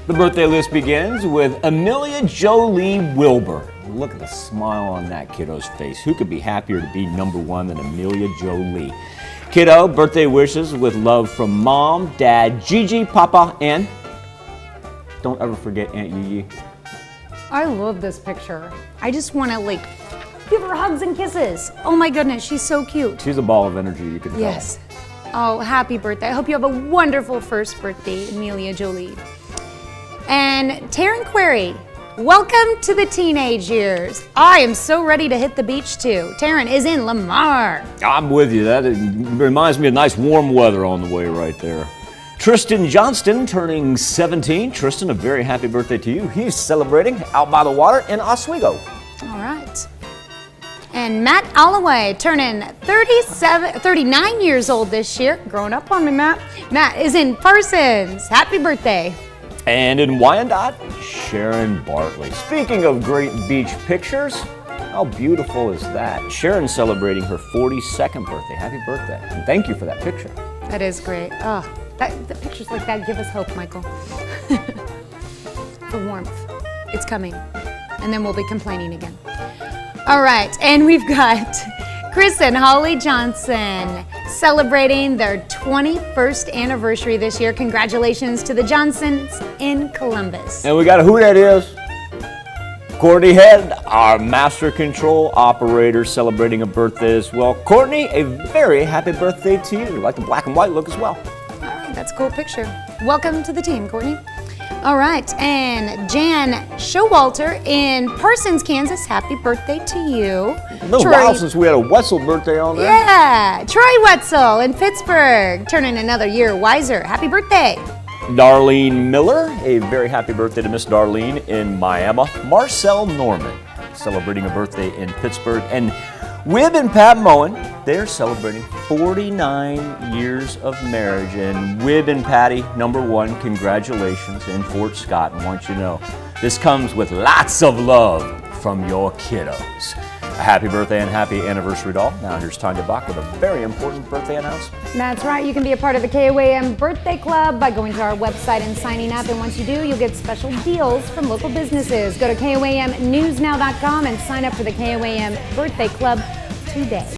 The birthday list begins with Amelia Jolie Wilbur. Look at the smile on that kiddo's face. Who could be happier to be number one than Amelia Jolie? Kiddo, birthday wishes with love from Mom, Dad, Gigi, Papa, and don't ever forget Aunt Yee. I love this picture. I just want to give her hugs and kisses. Oh my goodness, she's so cute. She's a ball of energy, you can tell. Yes. Oh, happy birthday. I hope you have a wonderful first birthday, Amelia Jolie. And Taryn Query, welcome to the teenage years. I am so ready to hit the beach too. Taryn is in Lamar. I'm with you. That reminds me of nice warm weather on the way right there. Tristan Johnston turning 17. Tristan, a very happy birthday to you. He's celebrating out by the water in Oswego. All right. And Matt Alloway turning 39 years old this year. Growing up on me, Matt. Matt is in Parsons. Happy birthday. And in Wyandotte, Sharon Bartley. Speaking of great beach pictures, how beautiful is that? Sharon celebrating her 42nd birthday. Happy birthday. And thank you for that picture. That is great. Oh, the pictures like that give us hope, Michael. The warmth. It's coming. And then we'll be complaining again. All right, and we've got Chris and Holly Johnson celebrating their 21st anniversary this year. Congratulations to the Johnsons in Columbus. And we got who that is? Courtney Head, our master control operator, celebrating a birthday as well. Courtney, a very happy birthday to you. You like the black and white look as well. All right, that's a cool picture. Welcome to the team, Courtney. All right, and Jan Showalter in Parsons, Kansas. Happy birthday to you. A little while since we had a Wetzel birthday on there. Yeah, Troy Wetzel in Pittsburgh, turning another year wiser. Happy birthday. Darlene Miller, a very happy birthday to Miss Darlene in Miami. Marcel Norman, celebrating a birthday in Pittsburgh. And Wib and Pat Moen, they're celebrating 49 years of marriage. And Wib and Patty, number one, congratulations in Fort Scott. And I want you to know, this comes with lots of love from your kiddos. A happy birthday and happy anniversary to all. Now here's Tanya Bach with a very important birthday announcement. That's right. You can be a part of the KOAM Birthday Club by going to our website and signing up. And once you do, you'll get special deals from local businesses. Go to KOAMnewsnow.com and sign up for the KOAM Birthday Club today.